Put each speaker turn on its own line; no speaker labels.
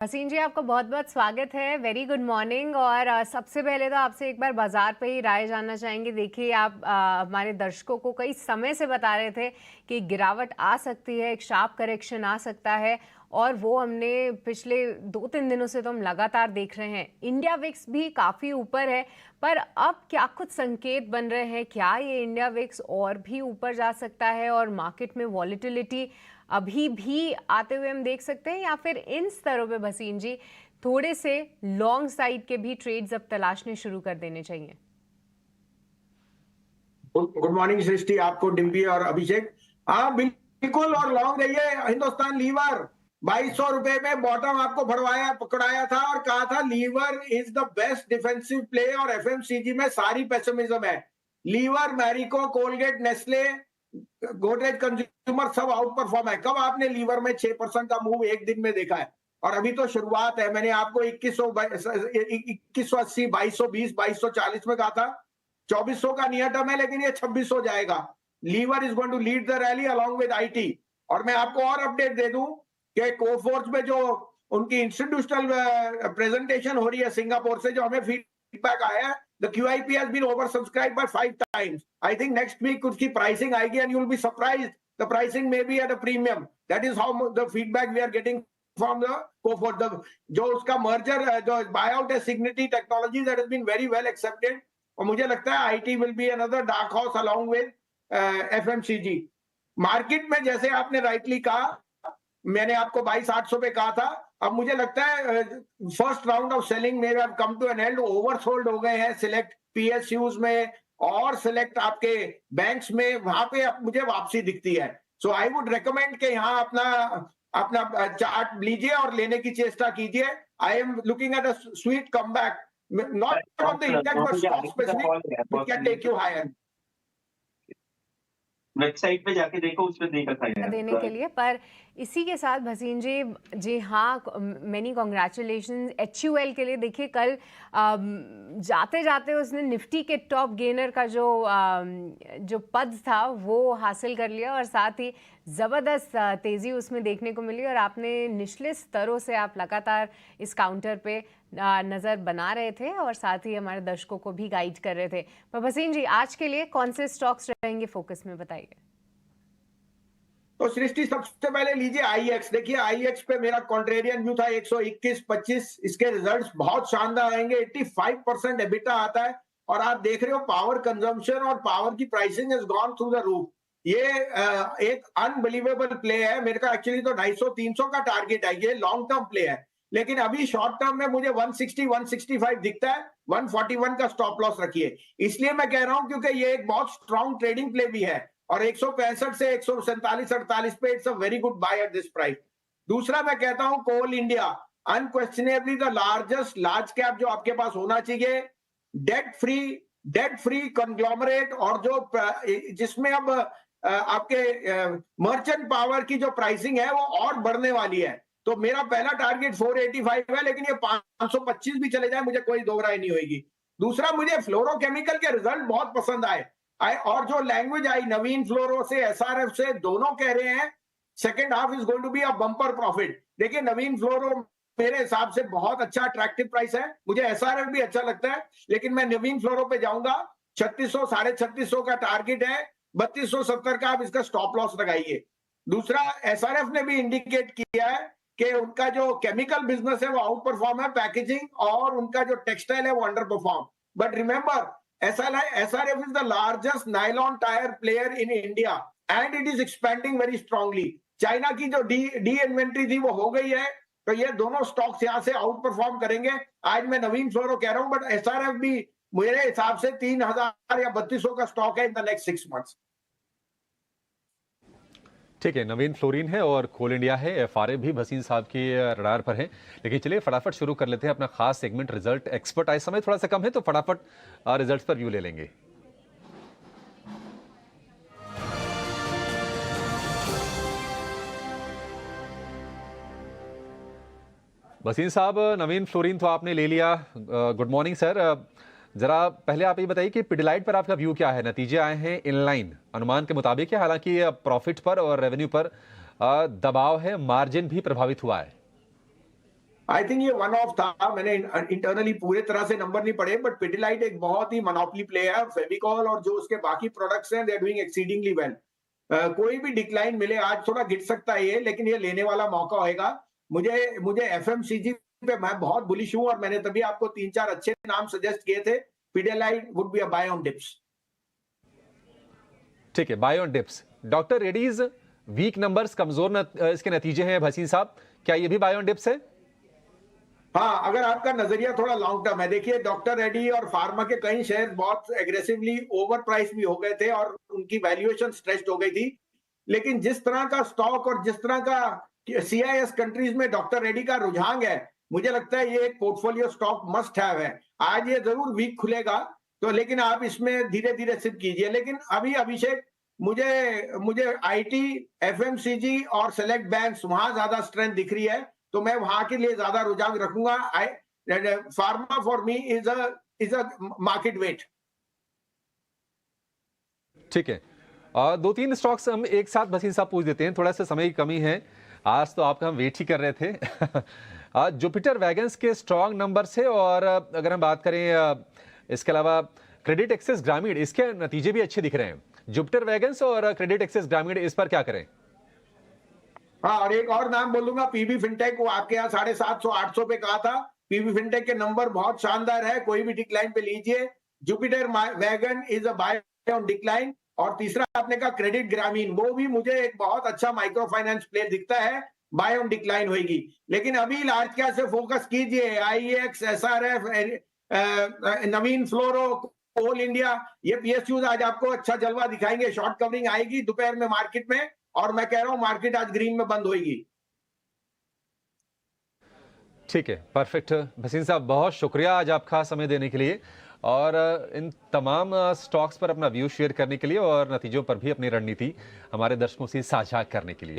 हसीन जी, आपका बहुत बहुत स्वागत है। Very good morning. और सबसे पहले तो आपसे एक बार बाजार पे ही राय जानना चाहेंगे। देखिए, आप हमारे दर्शकों को कई समय से बता रहे थे कि गिरावट आ सकती है, एक शार्प करेक्शन आ सकता है, और वो हमने पिछले 2-3 दिनों से तो हम लगातार देख रहे हैं। इंडिया विक्स भी काफ़ी ऊपर है, पर अब क्या कुछ संकेत बन रहे हैं? क्या ये इंडिया विक्स और भी ऊपर जा सकता है और मार्केट में वॉलेटिलिटी अभी भी आते हुए हम देख सकते हैं, या फिर इन स्तरों पे भसीन जी थोड़े से लॉन्ग साइड के भी ट्रेड्स अब तलाशने शुरू कर देने चाहिए?
गुड मॉर्निंग सृष्टि, आपको, डिम्पी और अभिषेक। हाँ बिल्कुल, और लॉन्ग रही है हिंदुस्तान लीवर। 2200 रुपए में बॉटम आपको पकड़ाया था और कहा था Lever is the best defensive play, और एफएमसीजी में सारी पेसिमिज्म है। Lever, Marico, Colgate, Nestle, Godrej consumer सब आउट परफॉर्म है। कब आपने लीवर में 6% का मूव एक दिन में देखा है? और अभी तो शुरुआत है। मैंने आपको 2180, 2220, 2240 में कहा था 2400 का नियर टर्म है, लेकिन ये 2600 जाएगा। Lever is going to lead the rally along with IT. और मैं आपको और अपडेट दे दूं कि कोफोर्स में जो उनकी इंस्टीट्यूशनल प्रेजेंटेशन हो रही है सिंगापुर से, जो हमें फीडबैक आया है, the QIP has been oversubscribed by 5 times. I think next week उसकी प्राइसिंग आएगी and you will be surprised. The pricing may be at a premium. That is how the feedback we are getting from the Coforge. जो उसका merger, जो buyout है Signity Technologies, that has been very well accepted. और मुझे लगता है IT will be another dark horse along with FMCG. Market में जैसे आपने राइटली कहा, मैंने आपको 22,800 पे कहा था। अब मुझे लगता है फर्स्ट राउंड ऑफ सेलिंग में have come to an end. Oversold हो गए हैं सिलेक्ट PSUs में और सिलेक्ट आपके बैंक्स में, वहां पे अब मुझे वापसी दिखती है। सो आई वुड रिकमेंड कि यहाँ अपना अपना चार्ट लीजिए और लेने की चेष्टा कीजिए। I am looking at a sweet come back, not on the index but stock specific, which can take you higher.
Website पे जाके देखो, उसमें देख रखा है
देने के लिए। पर इसी के साथ भसीन जी, जी हाँ, मैनी कॉन्ग्रेचुलेशन HUL के लिए। देखिए, कल जाते जाते उसने निफ्टी के टॉप गेनर का जो पद था वो हासिल कर लिया, और साथ ही ज़बरदस्त तेज़ी उसमें देखने को मिली। और आपने निचले स्तरों से आप लगातार इस काउंटर पे नज़र बना रहे थे और साथ ही हमारे दर्शकों को भी गाइड कर रहे थे। पर भसीन जी, आज के लिए कौन से स्टॉक्स रहेंगे फोकस में, बताइए।
तो सृष्टि, सबसे पहले लीजिए IEX। देखिए IEX पे मेरा कॉन्ट्रेरियन व्यू था 121-25। इसके रिजल्ट्स बहुत शानदार आएंगे। 85% एबिटा आता है, और आप देख रहे हो पावर कंजम्पशन और पावर की pricing has gone through the roof. ये एक अनबिलीवेबल प्ले है। मेरे का एक्चुअली तो 250-300 का टारगेट है। ये लॉन्ग टर्म प्ले है, लेकिन अभी शॉर्ट टर्म में मुझे 160-165 दिखता है। 141 का स्टॉप लॉस रखिए। इसलिए मैं कह रहा हूं क्योंकि ये एक बहुत स्ट्रॉन्ग ट्रेडिंग प्ले भी है, और 165 से 147-48 पे it's a very good buy at this price. दूसरा मैं कहता हूं Coal India, unquestionably the largest large cap जो आपके पास होना चाहिए, डेट फ्री कंग्लोमरेट, और जो जिसमें अब आपके मर्चेंट पावर की जो प्राइसिंग है वो और बढ़ने वाली है। तो मेरा पहला टारगेट 485 है, लेकिन ये 525 भी चले जाए मुझे कोई दो राय नहीं होगी। दूसरा, मुझे फ्लोरोकेमिकल के रिजल्ट बहुत पसंद आए, और जो लैंग्वेज आई नवीन फ्लोरो से, SRF से, दोनों कह रहे हैं second half is going to be a bumper profit. देखिए, नवीन फ्लोरो मेरे हिसाब से बहुत अच्छा अट्रैक्टिव प्राइस है। मुझे SRF भी अच्छा लगता है, लेकिन मैं नवीन फ्लोरो पे जाऊंगा। 3600, 3650 का टारगेट है। 3270 का आप इसका स्टॉप लॉस लगाइए। दूसरा, SRF ने भी इंडिकेट किया है कि उनका जो केमिकल बिजनेस है वो आउट परफॉर्म है, पैकेजिंग, और उनका जो टेक्सटाइल है वो under perform. But remember, SRF is the largest nylon tire player in India and it is expanding very strongly. China की जो डी इन्वेंट्री थी वो हो गई है, तो ये दोनों स्टॉक्स यहां से आउट परफॉर्म करेंगे। आज मैं नवीन फ्लोरो कह रहा हूं, बट SRF भी मेरे हिसाब से 3000 या 3200 का स्टॉक है इन द नेक्स्ट 6 मंथ्स।
ठीक है, नवीन फ्लोरिन है और कोल इंडिया है। FRA भी भसीन साहब की रडार पर है। लेकिन चलिए फटाफट शुरू कर लेते हैं अपना खास सेगमेंट रिजल्ट एक्सपर्ट। आज समय थोड़ा सा कम है, तो फटाफट रिजल्ट्स पर व्यू ले लेंगे। भसीन साहब, नवीन फ्लोरिन तो आपने ले लिया। Good morning sir. जरा पहले आप ये बताइए कि पिडिलाइट पर आपका व्यू क्या है? नतीजे आए हैं इनलाइन अनुमान के मुताबिक है, हालांकि प्रॉफिट पर और रेवेन्यू पर दबाव है, मार्जिन भी प्रभावित हुआ है।
आई थिंक ये वन ऑफ था। मैंने इंटरनली पूरे तरह से नंबर नहीं पढ़े, बट पिडिलाइट एक बहुत ही मोनोपोली प्ले है। फेविकॉल और जो उसके बाकी प्रोडक्ट्स हैं, they are doing exceedingly well. कोई भी डिक्लाइन मिले, आज थोड़ा गिर सकता है ये, लेकिन ये लेने वाला मौका होएगा। मुझे एफएमसीजी पे मैं बहुत बुलिश हूं, और मैंने तभी आपको 3-4 अच्छे नाम सजेस्ट किए थे। Pidilite would be a buy on dips.
ठीक है, buy on dips. Doctor Reddy's weak numbers, कमजोर इसके नतीजे हैं भसीन साहब, क्या ये भी बाय ऑन डिप्स है?
हाँ, अगर आपका नजरिया थोड़ा लॉन्ग टर्म है, देखिए डॉक्टर रेड्डी और फार्मा के कई शेयर बहुत एग्रेसिवली ओवर प्राइस भी हो गए थे और उनकी वैल्यूएशन स्ट्रेच्ड हो गई थी। लेकिन जिस तरह का स्टॉक और जिस तरह का सीआईएस कंट्रीज में डॉक्टर रेड्डी का रुझान है, मुझे लगता है ये एक पोर्टफोलियो स्टॉक मस्ट हैव है। आज ये जरूर वीक खुलेगा, तो लेकिन आप इसमें धीरे धीरे सिप कीजिए। लेकिन अभी अभिषेक, मुझे आईटी, एफएमसीजी और सेलेक्ट बैंक्स वहां ज्यादा स्ट्रेंथ दिख रही है, तो मैं वहां के लिए ज्यादा रुझान रखूंगा। Pharma for me is a market weight.
ठीक है, और 2-3 स्टॉक्स हम एक साथ भसीन साहब पूछ देते हैं, थोड़ा सा समय की कमी है, आज तो आपका हम वेट ही कर रहे थे। जुपिटर वैगन्स के स्ट्रॉन्ग नंबर से, और अगर हम बात करें इसके अलावा क्रेडिट एक्सेस ग्रामीण, इसके नतीजे भी अच्छे दिख रहे हैं। जुपिटर वैगन्स और क्रेडिट एक्सेस ग्रामीण, इस पर क्या करें?
हाँ, और एक और नाम बोलूंगा, पीबी फिनटेक। वो आपके यहाँ 750-800 पे कहा था। पीबी फिनटेक के नंबर बहुत शानदार है, कोई भी डिक्लाइन पे लीजिए। Jupiter Wagon is a buy on decline. और तीसरा आपने कहा क्रेडिट ग्रामीण, वो भी मुझे एक बहुत अच्छा माइक्रो फाइनेंस प्ले दिखता है, बाय ऑन डिक्लाइन होगी। लेकिन अभी लार्ज कैप से फोकस कीजिए, आईएक्स, एसआरएफ, नवीन फ्लोरो, कोल इंडिया, ये पीएसयूज आज आपको अच्छा जलवा दिखाएंगे। शॉर्ट कवरिंग आएगी दोपहर में मार्केट में, और मैं कह रहा हूं मार्केट आज ग्रीन में बंद होगी।
ठीक है, परफेक्ट। भसीन साहब, बहुत शुक्रिया आज आपका समय देने के लिए, और इन तमाम स्टॉक्स पर अपना व्यू शेयर करने के लिए, और नतीजों पर भी अपनी रणनीति हमारे दर्शकों से साझा करने के लिए।